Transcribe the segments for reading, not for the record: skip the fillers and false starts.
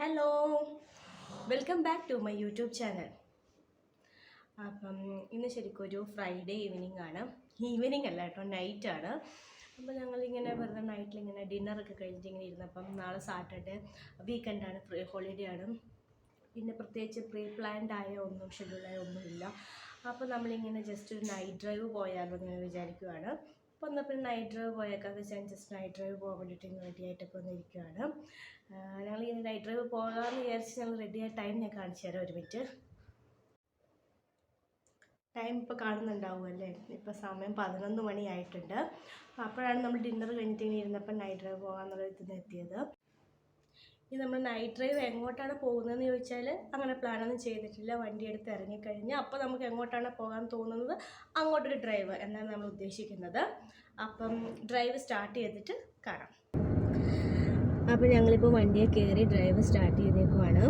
Hello, welcome back to my YouTube channel. അപ്പം ഇന്ന് ശരിക്കും ഒരു ഫ്രൈഡേ ഈവനിങ് ആണ്. ഈവനിങ് അല്ല കേട്ടോ, നൈറ്റാണ്. അപ്പോൾ ഞങ്ങളിങ്ങനെ വെറുതെ നൈറ്റിലിങ്ങനെ ഡിന്നറൊക്കെ കഴിഞ്ഞിട്ട് ഇങ്ങനെ ഇരുന്നപ്പം നാളെ സാറ്റർഡേ വീക്കെൻഡാണ്, ഫ്രീ ഹോളിഡേ ആണ്. പിന്നെ പ്രത്യേകിച്ച് പ്രീ പ്ലാൻഡ് ആയ ഒന്നും ഷെഡ്യൂളായ ഒന്നുമില്ല. അപ്പോൾ നമ്മളിങ്ങനെ ജസ്റ്റ് ഒരു നൈറ്റ് ഡ്രൈവ് പോയാലോ എന്ന് വിചാരിക്കുകയാണ്. അപ്പോൾ എന്നാൽ പിന്നെ നൈറ്റ് ഡ്രൈവ് പോയേക്കാന്ന് വെച്ചാൽ ജസ്റ്റ് നൈറ്റ് ഡ്രൈവ് പോകാൻ വേണ്ടിയിട്ട് റെഡി ആയിട്ടൊക്കെ വന്നിരിക്കുകയാണ്. ഞങ്ങളിങ്ങനെ നൈറ്റ് ഡ്രൈവ് പോകാമെന്ന് വിചാരിച്ച് ഞങ്ങൾ റെഡിയായ ടൈം ഞാൻ കാണിച്ചു തരാം. ഒരു മിനിറ്റ്. ടൈം ഇപ്പോൾ കാണുന്നുണ്ടാവുമല്ലേ? ഇപ്പോൾ സമയം 11 മണി ആയിട്ടുണ്ട്. അപ്പോഴാണ് നമ്മൾ ഡിന്നർ കഴിഞ്ഞിട്ട് ഇങ്ങനെ ഇരുന്നപ്പോൾ നൈറ്റ് ഡ്രൈവ് പോകാമെന്നുള്ള ഇതിന് എത്തിയത്. ഇനി നമ്മൾ നൈറ്റ് ഡ്രൈവ് എങ്ങോട്ടാണ് പോകുന്നതെന്ന് ചോദിച്ചാൽ അങ്ങനെ പ്ലാനൊന്നും ചെയ്തിട്ടില്ല. വണ്ടി എടുത്ത് ഇറങ്ങിക്കഴിഞ്ഞാൽ അപ്പോൾ നമുക്ക് എങ്ങോട്ടാണ് പോകാൻ തോന്നുന്നത് അങ്ങോട്ടൊരു ഡ്രൈവ് എന്നാണ് നമ്മൾ ഉദ്ദേശിക്കുന്നത്. അപ്പം ഡ്രൈവ് സ്റ്റാർട്ട് ചെയ്തിട്ട് കാണാം. അപ്പോൾ ഞങ്ങളിപ്പോൾ വണ്ടിയെ കയറി ഡ്രൈവ് സ്റ്റാർട്ട് ചെയ്തേക്കുവാണ്.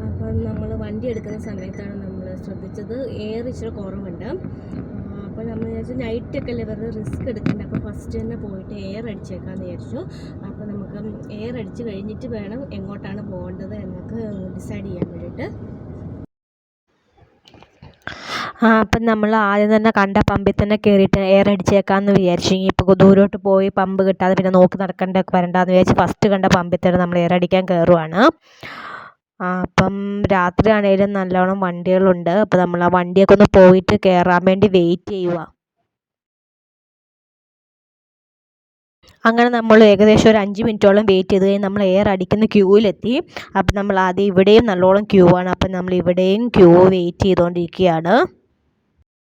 അപ്പം നമ്മൾ വണ്ടി എടുക്കുന്ന സമയത്താണ് നമ്മൾ ശ്രദ്ധിച്ചത് എയർ ഇച്ചിരി കുറവുണ്ട്. അപ്പോൾ നമ്മൾ വിചാരിച്ചു നൈറ്റൊക്കെ അല്ലേ വെറുതെ റിസ്ക് എടുക്കണ്ട, അപ്പോൾ ഫസ്റ്റ് തന്നെ പോയിട്ട് എയർ അടിച്ചേക്കാമെന്ന് വിചാരിച്ചു. അപ്പോൾ നമുക്ക് എയർ അടിച്ച് കഴിഞ്ഞിട്ട് വേണം എങ്ങോട്ടാണ് പോകേണ്ടത് എന്നൊക്കെ ഡിസൈഡ് ചെയ്യാൻ വേണ്ടിയിട്ട്. അപ്പം നമ്മൾ ആദ്യം തന്നെ കണ്ട പമ്പിൽ തന്നെ കയറിയിട്ട് എയർ അടിച്ചേക്കാമെന്ന് വിചാരിച്ചു. ഇപ്പോൾ ദൂരോട്ട് പോയി പമ്പ് കിട്ടാതെ പിന്നെ നോക്കി നടക്കേണ്ടതൊക്കെ വരണ്ടെന്ന് വിചാരിച്ച് ഫസ്റ്റ് കണ്ട പമ്പിൽ തന്നെ നമ്മൾ എയർ അടിക്കാൻ കയറുവാണ്. അപ്പം രാത്രി ആണെങ്കിലും നല്ലോണം വണ്ടികളുണ്ട്. അപ്പോൾ നമ്മൾ ആ വണ്ടിയൊക്കെ ഒന്ന് പോയിട്ട് കയറാൻ വേണ്ടി വെയിറ്റ് ചെയ്യുക. അങ്ങനെ നമ്മൾ ഏകദേശം ഒരു 5 മിനിറ്റോളം വെയിറ്റ് ചെയ്ത് കഴിഞ്ഞ് നമ്മൾ എയർ അടിക്കുന്ന ക്യൂവിലെത്തി. അപ്പം നമ്മൾ ആദ്യം ഇവിടെയും നല്ലോണം ക്യൂ ആണ്. അപ്പം നമ്മൾ ഇവിടെയും ക്യൂ വെയിറ്റ് ചെയ്തുകൊണ്ടിരിക്കുകയാണ്.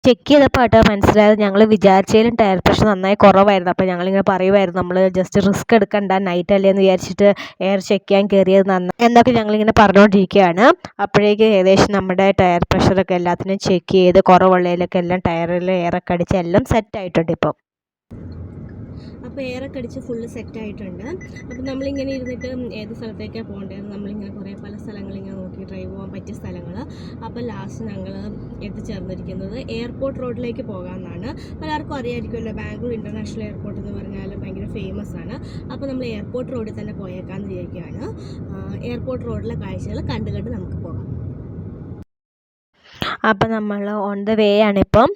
ചെക്ക് ചെയ്തപ്പോൾ ആട്ടോ മനസ്സിലായത് ഞങ്ങൾ വിചാരിച്ചതിലും ടയർ പ്രഷർ നന്നായി കുറവായിരുന്നു. അപ്പോൾ ഞങ്ങളിങ്ങനെ പറയുമായിരുന്നു നമ്മൾ ജസ്റ്റ് റിസ്ക് എടുക്കണ്ട, നൈറ്റ് അല്ലേ എന്ന് വിചാരിച്ചിട്ട് എയർ ചെക്ക് ചെയ്യാൻ കയറിയത് നന്നായി എന്നൊക്കെ ഞങ്ങളിങ്ങനെ പറഞ്ഞുകൊണ്ടിരിക്കുകയാണ്. അപ്പോഴേക്ക് ഏകദേശം നമ്മുടെ ടയർ പ്രഷറൊക്കെ എല്ലാത്തിനും ചെക്ക് ചെയ്ത് കുറവുള്ളതിലൊക്കെ എല്ലാം ടയറിൽ എയറൊക്കെ അടിച്ച് എല്ലാം സെറ്റായിട്ടുണ്ട് ഇപ്പം. അപ്പോൾ എയറൊക്കെ അടിച്ച് ഫുള്ള് സെറ്റായിട്ടുണ്ട്. അപ്പോൾ നമ്മളിങ്ങനെ ഇരുന്നിട്ട് ഏത് സ്ഥലത്തേക്കാണ് പോകേണ്ടത് നമ്മളിങ്ങനെ കുറേ പല സ്ഥലങ്ങളിങ്ങനെ നോക്കി ഡ്രൈവ് പോകാൻ പറ്റിയ സ്ഥലങ്ങൾ. അപ്പോൾ ലാസ്റ്റ് ഞങ്ങൾ എത്തിച്ചേർന്നിരിക്കുന്നത് എയർപോർട്ട് റോഡിലേക്ക് പോകാമെന്നാണ്. എല്ലാവർക്കും അറിയാമായിരിക്കുമല്ലോ, ബാംഗ്ലൂർ ഇൻ്റർനാഷണൽ എയർപോർട്ട് എന്ന് പറഞ്ഞാൽ ഭയങ്കര ഫേമസ് ആണ്. അപ്പോൾ നമ്മൾ എയർപോർട്ട് റോഡിൽ തന്നെ പോയേക്കാമെന്ന് വിചാരിക്കുകയാണ്. എയർപോർട്ട് റോഡിലെ കാഴ്ചകൾ കണ്ട് നമുക്ക് പോകാം. അപ്പം നമ്മൾ ഓൺ ദ വേ ആണിപ്പം.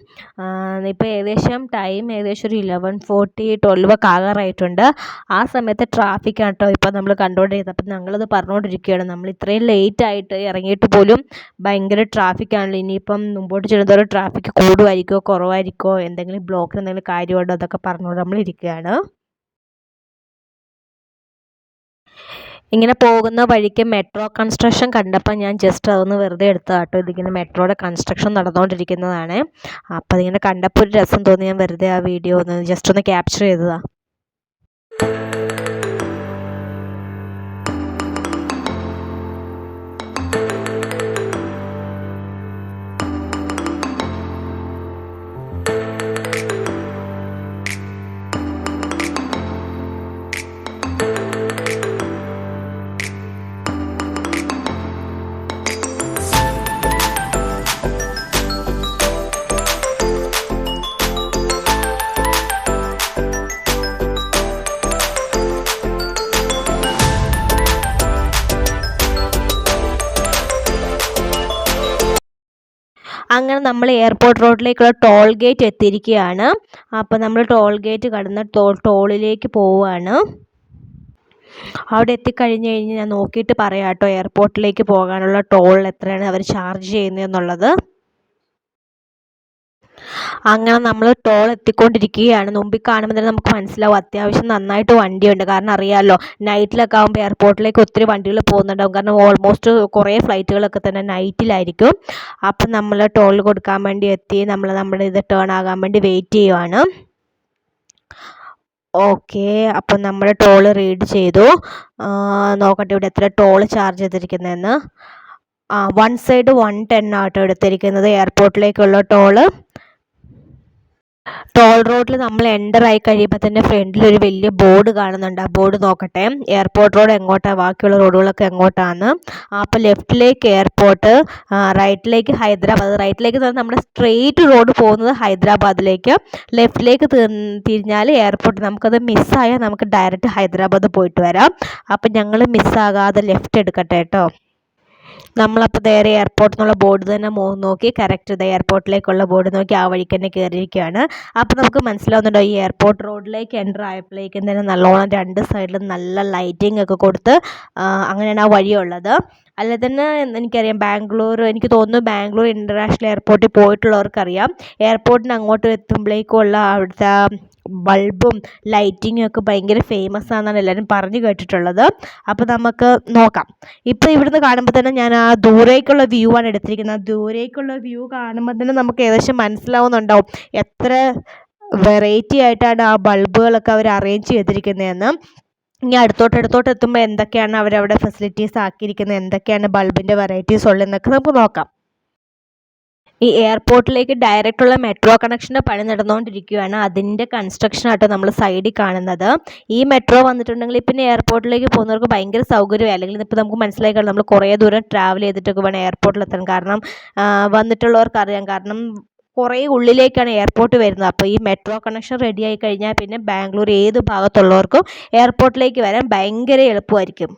ഇപ്പോൾ ഏകദേശം ടൈം ഏകദേശം ഒരു 11:40 12 ഒക്കെ ആകാറായിട്ടുണ്ട്. ആ സമയത്ത് ട്രാഫിക്കാണ് കേട്ടോ ഇപ്പോൾ നമ്മൾ കണ്ടുകൊണ്ടിരുന്നത്. അപ്പം ഞങ്ങളത് പറഞ്ഞുകൊണ്ടിരിക്കുകയാണ്, നമ്മൾ ഇത്രയും ലേറ്റ് ആയിട്ട് ഇറങ്ങിയിട്ട് പോലും ഭയങ്കര ട്രാഫിക്കാണല്ലോ. ഇനിയിപ്പം മുമ്പോട്ട് ചെല്ലുന്നതോറും ട്രാഫിക്ക് കൂടുമായിരിക്കുമോ കുറവായിരിക്കുമോ, എന്തെങ്കിലും ബ്ലോക്കിന് എന്തെങ്കിലും കാര്യമുണ്ടോ അതൊക്കെ പറഞ്ഞുകൊണ്ട് നമ്മളിരിക്കുകയാണ്. ഇങ്ങനെ പോകുന്ന വഴിക്ക് മെട്രോ കൺസ്ട്രക്ഷൻ കണ്ടപ്പോൾ ഞാൻ ജസ്റ്റ് അതൊന്ന് വെറുതെ എടുത്തതാണ് കേട്ടോ. ഇതിങ്ങനെ മെട്രോയുടെ കൺസ്ട്രക്ഷൻ നടന്നുകൊണ്ടിരിക്കുന്നതാണ്. അപ്പോൾ അതിങ്ങനെ കണ്ടപ്പോൾ ഒരു രസം തോന്നി, ഞാൻ വെറുതെ ആ വീഡിയോ ഒന്ന് ജസ്റ്റ് ഒന്ന് ക്യാപ്ചർ ചെയ്തതാണ്. അങ്ങനെ നമ്മൾ എയർപോർട്ട് റോഡിലേക്കുള്ള ടോൾ ഗേറ്റ് എത്തിയിരിക്കുകയാണ്. അപ്പോൾ നമ്മൾ ടോൾ ഗേറ്റ് കടന്ന് ടോളിലേക്ക് പോവുകയാണ്. അവിടെ എത്തിക്കഴിഞ്ഞ് ഞാൻ നോക്കിയിട്ട് പറയാം കേട്ടോ എയർപോർട്ടിലേക്ക് പോകാനുള്ള ടോൾ എത്രയാണ് അവർ ചാർജ് ചെയ്യുന്നതെന്നുള്ളത്. അങ്ങനെ നമ്മൾ ടോൾ എത്തിക്കൊണ്ടിരിക്കുകയാണ്. മുമ്പിൽ കാണുമ്പോൾ തന്നെ നമുക്ക് മനസ്സിലാവും അത്യാവശ്യം നന്നായിട്ട് വണ്ടിയുണ്ട്. കാരണം അറിയാമല്ലോ, നൈറ്റിലൊക്കെ ആകുമ്പോൾ എയർപോർട്ടിലേക്ക് ഒത്തിരി വണ്ടികൾ പോകുന്നുണ്ടാവും. കാരണം ഓൾമോസ്റ്റ് കുറേ ഫ്ലൈറ്റുകളൊക്കെ തന്നെ നൈറ്റിലായിരിക്കും. അപ്പം നമ്മൾ ടോൾ കൊടുക്കാൻ വേണ്ടി എത്തി. നമ്മുടെ ഇത് ടേൺ ആകാൻ വേണ്ടി വെയിറ്റ് ചെയ്യുവാണ്. ഓക്കെ, അപ്പം നമ്മുടെ ടോൾ റീഡ് ചെയ്തു. നോക്കട്ടെ ഇവിടെ എത്ര ടോൾ ചാർജ് ചെയ്തിരിക്കുന്നതെന്ന്. വൺ സൈഡ് 110 ആട്ടോ എടുത്തിരിക്കുന്നത് എയർപോർട്ടിലേക്കുള്ള ടോള്. ടോൾ റോഡിൽ നമ്മൾ എൻ്റർ ആയി കഴിയുമ്പോൾ തന്നെ ഫ്രണ്ടിൽ ഒരു വലിയ ബോർഡ് കാണുന്നുണ്ട്. ആ ബോർഡ് നോക്കട്ടെ. എയർപോർട്ട് റോഡ് എങ്ങോട്ടാണ്, ബാക്കിയുള്ള റോഡുകളൊക്കെ എങ്ങോട്ടാണ്. അപ്പോൾ ലെഫ്റ്റിലേക്ക് എയർപോർട്ട്, റൈറ്റിലേക്ക് ഹൈദരാബാദ്. റൈറ്റിലേക്ക് നമ്മുടെ സ്ട്രെയിറ്റ് റോഡ് പോകുന്നത് ഹൈദരാബാദിലേക്ക്, ലെഫ്റ്റിലേക്ക് തിരിഞ്ഞാൽ എയർപോർട്ട്. നമുക്കത് മിസ്സായാൽ നമുക്ക് ഡയറക്റ്റ് ഹൈദരാബാദ് പോയിട്ട് വരാം. അപ്പം ഞങ്ങൾ മിസ്സാകാതെ ലെഫ്റ്റ് എടുക്കട്ടെ കേട്ടോ. നമ്മളപ്പോൾ നേരെ എയർപോർട്ടിൽ നിന്നുള്ള ബോർഡ് തന്നെ നോക്കി കറക്റ്റ് ഇത് എയർപോർട്ടിലേക്കുള്ള ബോർഡ് നോക്കി ആ വഴിക്ക് തന്നെ കയറിയിരിക്കുകയാണ്. അപ്പോൾ നമുക്ക് മനസ്സിലാവുന്നുണ്ടോ, ഈ എയർപോർട്ട് റോഡിലേക്ക് എൻ്റർ ആയപ്പോഴേക്കും തന്നെ നല്ലോണം രണ്ട് സൈഡിലും നല്ല ലൈറ്റിംഗ് ഒക്കെ കൊടുത്ത് അങ്ങനെയാണ് ആ വഴിയുള്ളത്. അല്ലെ തന്നെ എനിക്കറിയാം, എനിക്ക് തോന്നുന്നു ബാംഗ്ലൂർ ഇൻ്റർനാഷണൽ എയർപോർട്ടിൽ പോയിട്ടുള്ളവർക്കറിയാം, എയർപോർട്ടിന് അങ്ങോട്ട് എത്തുമ്പോഴേക്കുള്ള അവിടുത്തെ ബൾബും ലൈറ്റിങ്ങും ഒക്കെ ഭയങ്കര ഫേമസ് ആണെന്നാണ് എല്ലാവരും പറഞ്ഞു കേട്ടിട്ടുള്ളത്. അപ്പോൾ നമുക്ക് നോക്കാം. ഇപ്പോൾ ഇവിടുന്ന് കാണുമ്പോൾ തന്നെ ഞാൻ ആ ദൂരേക്കുള്ള വ്യൂ ആണ് എടുത്തിരിക്കുന്നത്. ദൂരേക്കുള്ള വ്യൂ കാണുമ്പോൾ തന്നെ നമുക്ക് ഏകദേശം മനസ്സിലാവുന്നുണ്ടാവും എത്ര വെറൈറ്റി ആയിട്ടാണ് ആ ബൾബുകളൊക്കെ അവർ അറേഞ്ച് ചെയ്തിരിക്കുന്നതെന്ന്. ഇനി അടുത്തോട്ട് എത്തുമ്പോൾ എന്തൊക്കെയാണ് അവരവിടെ ഫെസിലിറ്റീസ് ആക്കിയിരിക്കുന്നത്, എന്തൊക്കെയാണ് ബൾബിൻ്റെ വെറൈറ്റീസ് ഉള്ളതെന്നൊക്കെ നമുക്ക് നോക്കാം. ഈ എയർപോർട്ടിലേക്ക് ഡയറക്റ്റുള്ള മെട്രോ കണക്ഷൻ്റെ പണി നടന്നുകൊണ്ടിരിക്കുകയാണ്. അതിൻ്റെ കൺസ്ട്രക്ഷനാട്ടോ നമ്മൾ സൈഡിൽ കാണുന്നത്. ഈ മെട്രോ വന്നിട്ടുണ്ടെങ്കിൽ പിന്നെ എയർപോർട്ടിലേക്ക് പോകുന്നവർക്ക് ഭയങ്കര സൗകര്യമായി. അല്ലെങ്കിൽ ഇപ്പോൾ നമുക്ക് മനസ്സിലായി കാണും, നമ്മൾ കുറേ ദൂരം ട്രാവൽ ചെയ്തിട്ടൊക്കെ വേണം എയർപോർട്ടിൽ എത്താൻ. കാരണം വന്നിട്ടുള്ളവർക്ക് അറിയാം, കാരണം കുറേ ഉള്ളിലേക്കാണ് എയർപോർട്ട് വരുന്നത്. അപ്പോൾ ഈ മെട്രോ കണക്ഷൻ റെഡി ആയി കഴിഞ്ഞാൽ പിന്നെ ബാംഗ്ലൂർ ഏത് ഭാഗത്തുള്ളവർക്കും എയർപോർട്ടിലേക്ക് വരാൻ ഭയങ്കര എളുപ്പമായിരിക്കും.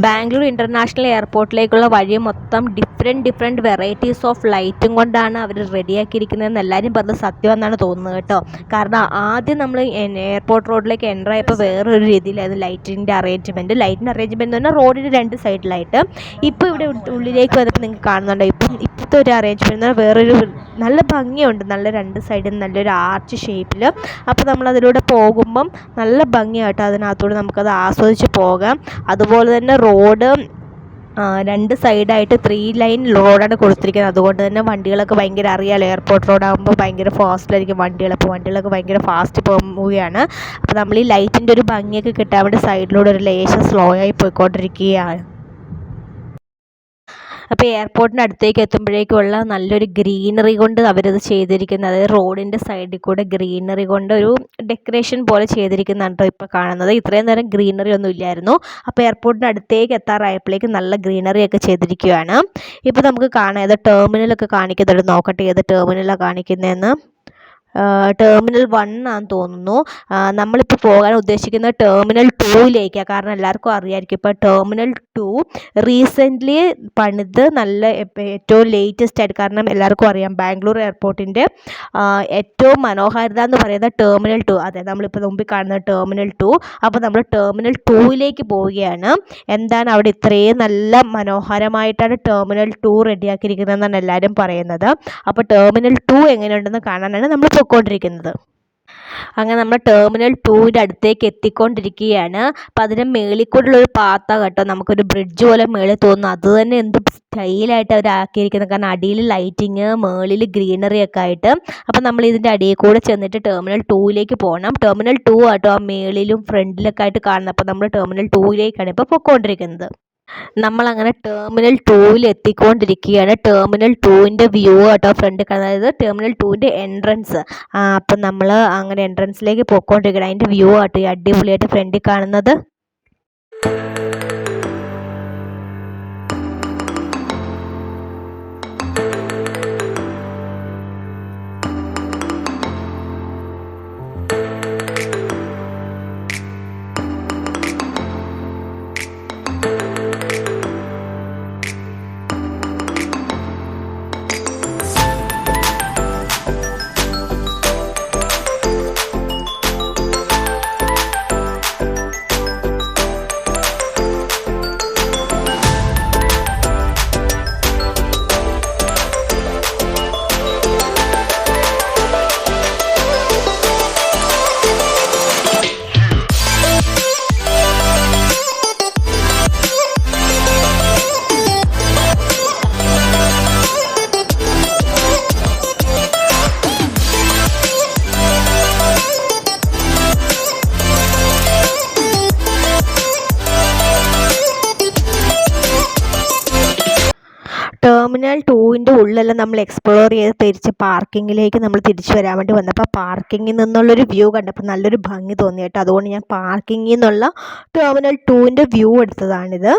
ബാംഗ്ലൂർ ഇൻ്റർനാഷണൽ എയർപോർട്ടിലേക്കുള്ള വഴി മൊത്തം ഡിഫറെൻറ്റ് വെറൈറ്റീസ് ഓഫ് ലൈറ്റും കൊണ്ടാണ് അവർ റെഡിയാക്കിയിരിക്കുന്നതെന്ന് എല്ലാവരും പറഞ്ഞത് സത്യമെന്നാണ് തോന്നുന്നത് കേട്ടോ. കാരണം ആദ്യം നമ്മൾ എയർപോർട്ട് റോഡിലേക്ക് എൻ്റർ ആയപ്പോൾ വേറൊരു രീതിയിലായിരുന്നു ലൈറ്റിൻ്റെ അറേഞ്ച്മെൻറ്റ് എന്ന് പറഞ്ഞാൽ റോഡിൻ്റെ രണ്ട് സൈഡിലായിട്ട്. ഇപ്പോൾ ഇവിടെ ഉള്ളിലേക്ക് വന്നപ്പോൾ നിങ്ങൾക്ക് കാണുന്നുണ്ടോ, ഇപ്പോഴത്തെ ഒരു അറേഞ്ച്മെൻറ്റ് വേറൊരു നല്ല ഭംഗിയുണ്ട്, നല്ല രണ്ട് സൈഡിൽ നല്ലൊരു ആർച്ച് ഷേപ്പിൽ. അപ്പോൾ നമ്മളതിലൂടെ പോകുമ്പം നല്ല ഭംഗിയായിട്ട് അതിനകത്തൂടെ നമുക്കത് ആസ്വദിച്ച് പോകാം. അതുപോലെ തന്നെ റോഡ് രണ്ട് സൈഡായിട്ട് 3 ലൈൻ റോഡാണ് കൊടുത്തിരിക്കുന്നത്. അതുകൊണ്ട് തന്നെ വണ്ടികളൊക്കെ ഭയങ്കര അറിയാമല്ലോ, എയർപോർട്ട് റോഡാകുമ്പോൾ ഭയങ്കര ഫാസ്റ്റിലായിരിക്കും വണ്ടികൾ. അപ്പോൾ വണ്ടികളൊക്കെ ഭയങ്കര ഫാസ്റ്റ് പോവുകയാണ്. അപ്പോൾ നമ്മൾ ഈ ലൈറ്റിൻ്റെ ഒരു ഭംഗിയൊക്കെ കിട്ടാൻ വേണ്ടി സൈഡിലൂടെ ഒരു ലേശം സ്ലോ ആയി പോയിക്കൊണ്ടിരിക്കുകയാണ്. അപ്പോൾ എയർപോർട്ടിൻ്റെ അടുത്തേക്ക് എത്തുമ്പോഴേക്കുള്ള നല്ലൊരു ഗ്രീനറി കൊണ്ട് അവരത് ചെയ്തിരിക്കുന്നത്, അതായത് റോഡിൻ്റെ സൈഡിൽ കൂടെ ഗ്രീനറി കൊണ്ട് ഒരു ഡെക്കറേഷൻ പോലെ ചെയ്തിരിക്കുന്നതാണ് കേട്ടോ ഇപ്പോൾ കാണുന്നത്. ഇത്രയും നേരം ഗ്രീനറി ഒന്നും ഇല്ലായിരുന്നു. അപ്പോൾ എയർപോർട്ടിൻ്റെ അടുത്തേക്ക് എത്താറായപ്പോഴേക്കും നല്ല ഗ്രീനറി ഒക്കെ ചെയ്തിരിക്കുകയാണ്. ഇപ്പോൾ നമുക്ക് കാണാം, ഏത് ടെർമിനലൊക്കെ കാണിക്കുന്നുണ്ട്, നോക്കട്ടെ ഏത് ടെർമിനലാണ് കാണിക്കുന്നതെന്ന്. ടെർമിനൽ 1 ആണെന്ന് തോന്നുന്നു. നമ്മളിപ്പോൾ പോകാൻ ഉദ്ദേശിക്കുന്നത് ടെർമിനൽ 2ലേക്കാണ്. കാരണം എല്ലാവർക്കും അറിയാമായിരിക്കും, ഇപ്പോൾ ടെർമിനൽ 2 റീസെൻ്റ്ലി പണിത് നല്ല ഏറ്റവും ലേറ്റസ്റ്റ് ആയിട്ട്. കാരണം എല്ലാവർക്കും അറിയാം, ബാംഗ്ലൂർ എയർപോർട്ടിൻ്റെ ഏറ്റവും മനോഹാരിത എന്ന് പറയുന്നത് ടെർമിനൽ 2. അതെ, നമ്മളിപ്പോൾ മുമ്പിൽ കാണുന്നത് ടെർമിനൽ 2. അപ്പോൾ നമ്മൾ ടെർമിനൽ 2ലേക്ക് പോവുകയാണ്. എന്താണ് അവിടെ ഇത്രയും നല്ല മനോഹരമായിട്ടാണ് ടെർമിനൽ 2 റെഡിയാക്കിയിരിക്കുന്നതെന്നാണ് എല്ലാവരും പറയുന്നത്. അപ്പോൾ ടെർമിനൽ 2 എങ്ങനെയുണ്ടെന്ന് കാണാനാണ് നമ്മൾ പോയിക്കൊണ്ടിരിക്കുന്നത്. അങ്ങനെ നമ്മൾ ടെർമിനൽ 2ൻ്റെ അടുത്തേക്ക് എത്തിക്കൊണ്ടിരിക്കുകയാണ്. അപ്പോൾ അതിൻ്റെ മേളിൽ കൂടെയുള്ളൊരു പാത്താണ് കേട്ടോ, നമുക്കൊരു ബ്രിഡ്ജ് പോലെ മേളിൽ തോന്നുന്നു. അത് തന്നെ എന്ത് സ്റ്റൈലായിട്ട് അവർ ആക്കിയിരിക്കുന്നത്. കാരണം അടിയിൽ ലൈറ്റിങ്, മേളിൽ ഗ്രീനറി ഒക്കെ ആയിട്ട്. അപ്പോൾ നമ്മൾ ഇതിൻ്റെ അടിയിൽ കൂടെ ചെന്നിട്ട് ടെർമിനൽ 2ലേക്ക് പോകണം. ടെർമിനൽ 2 ആട്ടോ ആ മേളിലും ഫ്രണ്ടിലൊക്കെ ആയിട്ട് കാണുന്നത്. അപ്പോൾ നമ്മൾ ടെർമിനൽ 2ലേക്കാണ് ഇപ്പോൾ പോയിക്കൊണ്ടിരിക്കുന്നത്. നമ്മളങ്ങനെ ടെർമിനൽ 2ൽ എത്തിക്കൊണ്ടിരിക്കുകയാണ്. ടെർമിനൽ 2ൻ്റെ വ്യൂ കേട്ടോ ഫ്രണ്ട് കാണുന്നത്, അതായത് ടെർമിനൽ 2ൻ്റെ എൻട്രൻസ്. അപ്പം നമ്മൾ അങ്ങനെ എൻട്രൻസിലേക്ക് പോയിക്കൊണ്ടിരിക്കുകയാണ്. അതിൻ്റെ വ്യൂ ആട്ടോ ഈ അടിപൊളിയായിട്ട് ഫ്രണ്ടിൽ കാണുന്നത്. ടെർമിനൽ 2ൻ്റെ ഉള്ളെല്ലാം നമ്മൾ എക്സ്പ്ലോർ ചെയ്ത് തിരിച്ച് പാർക്കിങ്ങിലേക്ക് നമ്മൾ തിരിച്ചു വരാൻ വേണ്ടി വന്നപ്പോൾ പാർക്കിങ്ങിൽ നിന്നുള്ളൊരു വ്യൂ കണ്ടപ്പോൾ നല്ലൊരു ഭംഗി തോന്നി കേട്ടോ. അതുകൊണ്ട് ഞാൻ പാർക്കിങ്ങിൽ നിന്നുള്ള ടെർമിനൽ 2ൻ്റെ വ്യൂ എടുത്തതാണിത്.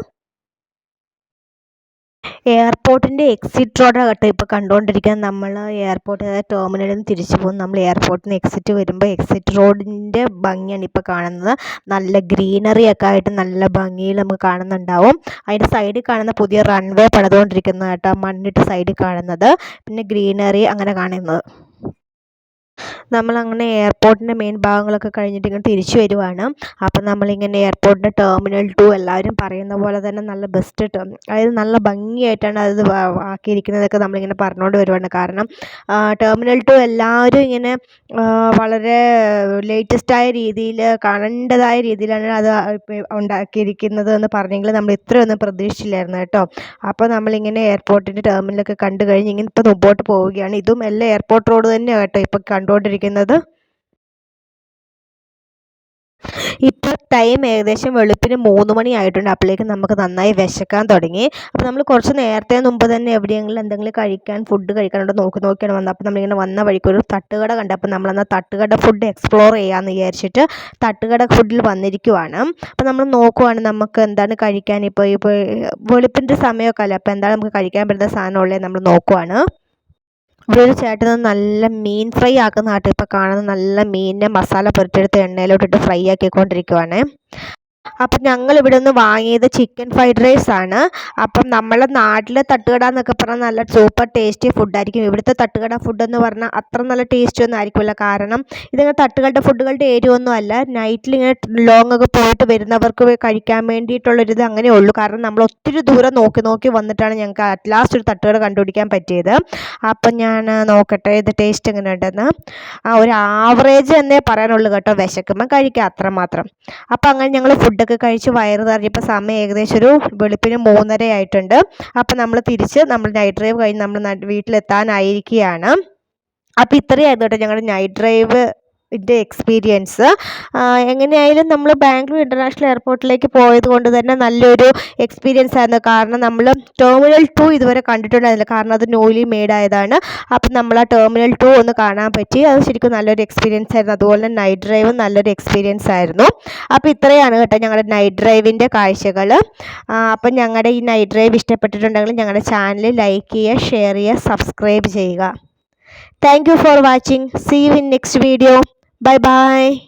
എയർപോർട്ടിൻ്റെ എക്സിറ്റ് റോഡാണ് കേട്ടോ ഇപ്പോൾ കണ്ടുകൊണ്ടിരിക്കുന്നത്. നമ്മൾ എയർപോർട്ട് ടെർമിനലിൽ നിന്ന് തിരിച്ചു പോകും. നമ്മൾ എയർപോർട്ടിൽ നിന്ന് എക്സിറ്റ് വരുമ്പോൾ എക്സിറ്റ് റോഡിൻ്റെ ഭംഗിയാണ് ഇപ്പോൾ കാണുന്നത്. നല്ല ഗ്രീനറി ഒക്കെ ആയിട്ട് നല്ല ഭംഗിയിൽ നമുക്ക് കാണുന്നുണ്ടാവും. അതിൻ്റെ സൈഡിൽ കാണുന്ന പുതിയ റൺവേ പണിതുകൊണ്ടിരിക്കുന്നത് കേട്ടോ, മണ്ണിട്ട് സൈഡിൽ കാണുന്നത്. പിന്നെ ഗ്രീനറി അങ്ങനെ കാണുന്നത്. നമ്മളങ്ങനെ എയർപോർട്ടിൻ്റെ മെയിൻ ഭാഗങ്ങളൊക്കെ കഴിഞ്ഞിട്ട് ഇങ്ങനെ തിരിച്ചു വരുവാണ്. അപ്പം നമ്മളിങ്ങനെ എയർപോർട്ടിൻ്റെ ടെർമിനൽ 2 എല്ലാവരും പറയുന്ന പോലെ തന്നെ നല്ല ബെസ്റ്റ് അതായത് നല്ല ഭംഗിയായിട്ടാണ് അത് ആക്കിയിരിക്കുന്നതൊക്കെ നമ്മളിങ്ങനെ പറഞ്ഞുകൊണ്ട് വരുവാണ്. കാരണം ടെർമിനൽ 2 എല്ലാവരും ഇങ്ങനെ വളരെ ലേറ്റസ്റ്റായ രീതിയിൽ കാണേണ്ടതായ രീതിയിലാണ് അത് ഉണ്ടാക്കിയിരിക്കുന്നത് എന്ന് പറഞ്ഞെങ്കിൽ നമ്മൾ ഇത്രയൊന്നും പ്രതീക്ഷിച്ചില്ലായിരുന്നു കേട്ടോ. അപ്പോൾ നമ്മളിങ്ങനെ എയർപോർട്ടിൻ്റെ ടെർമിനലൊക്കെ കണ്ടു കഴിഞ്ഞ് ഇങ്ങനെ ഇപ്പോൾ മുമ്പോട്ട് പോവുകയാണ്. ഇതും എല്ലാം എയർപോർട്ട് റോഡ് തന്നെയാണ് കേട്ടോ ഇപ്പോൾ കണ്ടുകൊണ്ടിരിക്കുന്നത്. ഇപ്പോൾ ടൈം ഏകദേശം വെളുപ്പിന് 3 മണി ആയിട്ടുണ്ട്. അപ്പോഴേക്കും നമുക്ക് നന്നായി വിശക്കാൻ തുടങ്ങി. അപ്പോൾ നമ്മൾ കുറച്ച് നേരത്തെ മുമ്പ് തന്നെ എവിടെയെങ്കിലും എന്തെങ്കിലും ഫുഡ് കഴിക്കാനുണ്ടോ നോക്കിയാണ് വന്നത്. അപ്പോൾ നമ്മളിങ്ങനെ വന്ന വഴിക്ക് ഒരു തട്ടുകട കണ്ടു. അപ്പോൾ നമ്മളെന്നാൽ തട്ടുകട ഫുഡ് എക്സ്പ്ലോർ ചെയ്യാമെന്ന് വിചാരിച്ചിട്ട് തട്ടുകട ഫുഡിൽ വന്നിരിക്കുവാണ്. അപ്പോൾ നമ്മൾ നോക്കുവാണ് നമുക്ക് എന്താണ് കഴിക്കാൻ. ഇപ്പോൾ വെളുപ്പിൻ്റെ സമയമൊക്കെ അല്ലേ, അപ്പോൾ എന്താണ് നമുക്ക് കഴിക്കാൻ പറ്റുന്ന സാധനമുള്ളത് നമ്മൾ നോക്കുവാണ്. ഇവിടെ ഒരു ചേട്ടൻ നല്ല മീൻ ഫ്രൈ ആക്കുന്ന കേട്ടോ ഇപ്പോൾ കാണുന്നത്. നല്ല മീനിനെ മസാല പുരട്ടിയെടുത്ത് എണ്ണയിലോട്ടിട്ട് ഫ്രൈ ആക്കിക്കൊണ്ടിരിക്കുവാണ്. അപ്പം ഞങ്ങൾ ഇവിടെ നിന്ന് വാങ്ങിയത് ചിക്കൻ ഫ്രൈഡ് റൈസ് ആണ്. അപ്പം നമ്മളെ നാട്ടിലെ തട്ടുകട എന്നൊക്കെ പറഞ്ഞാൽ നല്ല സൂപ്പർ ടേസ്റ്റി ഫുഡായിരിക്കും. ഇവിടുത്തെ തട്ടുകട ഫുഡ് എന്ന് പറഞ്ഞാൽ അത്ര നല്ല ടേസ്റ്റി ഒന്നും ആയിരിക്കില്ല. കാരണം ഇതിങ്ങനെ തട്ടുകളുടെ ഫുഡുകളുടെ ഏരിയ ഒന്നും അല്ല. നൈറ്റിൽ ഇങ്ങനെ ലോങ് ഒക്കെ പോയിട്ട് വരുന്നവർക്ക് കഴിക്കാൻ വേണ്ടിയിട്ടുള്ളൊരിത് അങ്ങനെ ഉള്ളൂ. കാരണം നമ്മൾ ഒത്തിരി ദൂരം നോക്കി വന്നിട്ടാണ് ഞങ്ങൾക്ക് അറ്റ് ലാസ്റ്റ് ഒരു തട്ടുകട കണ്ടുപിടിക്കാൻ പറ്റിയത്. അപ്പം ഞാൻ നോക്കട്ടെ ഇത് ടേസ്റ്റ് എങ്ങനെ ഉണ്ടെന്ന്. ഒരു ആവറേജ് എന്നേ പറയാനുള്ളൂ കേട്ടോ. വിശക്കുമ്പോൾ കഴിക്കുക അത്രമാത്രം. അപ്പം അങ്ങനെ ഞങ്ങൾ ഫുഡൊക്കെ കഴിച്ച് വയറ് നിറഞ്ഞപ്പോൾ സമയം ഏകദേശം ഒരു വെളുപ്പിന് 3:30 ആയിട്ടുണ്ട്. അപ്പം നമ്മൾ തിരിച്ച് നമ്മൾ നൈറ്റ് ഡ്രൈവ് കഴിഞ്ഞ് നമ്മൾ വീട്ടിലെത്താനായിരിക്കുകയാണ്. അപ്പോൾ ഇത്രയായിരുന്നു കേട്ടോ ഞങ്ങളുടെ നൈറ്റ് ഡ്രൈവ് എക്സ്പീരിയൻസ്. എങ്ങനെയായാലും നമ്മൾ ബാംഗ്ലൂർ ഇൻ്റർനാഷണൽ എയർപോർട്ടിലേക്ക് പോയത് കൊണ്ട് തന്നെ നല്ലൊരു എക്സ്പീരിയൻസ് ആയിരുന്നു. കാരണം നമ്മൾ ടെർമിനൽ 2 ഇതുവരെ കണ്ടിട്ടുണ്ടായിരുന്നില്ല. കാരണം അത് ന്യൂലി മെയ്ഡ് ആയതാണ്. അപ്പം നമ്മൾ ആ ടെർമിനൽ 2 ഒന്ന് കാണാൻ പറ്റി. അത് ശരിക്കും നല്ലൊരു എക്സ്പീരിയൻസ് ആയിരുന്നു. അതുപോലെ തന്നെ നൈറ്റ് ഡ്രൈവും നല്ലൊരു എക്സ്പീരിയൻസ് ആയിരുന്നു. അപ്പോൾ ഇത്രയാണ് കേട്ടോ ഞങ്ങളുടെ നൈറ്റ് ഡ്രൈവിൻ്റെ കാഴ്ചകൾ. അപ്പം ഞങ്ങളുടെ ഈ നൈറ്റ് ഡ്രൈവ് ഇഷ്ടപ്പെട്ടിട്ടുണ്ടെങ്കിൽ ഞങ്ങളുടെ ചാനൽ ലൈക്ക് ചെയ്യുക, ഷെയർ ചെയ്യുക, സബ്സ്ക്രൈബ് ചെയ്യുക. Thank you for watching. See you in next video. Bye bye.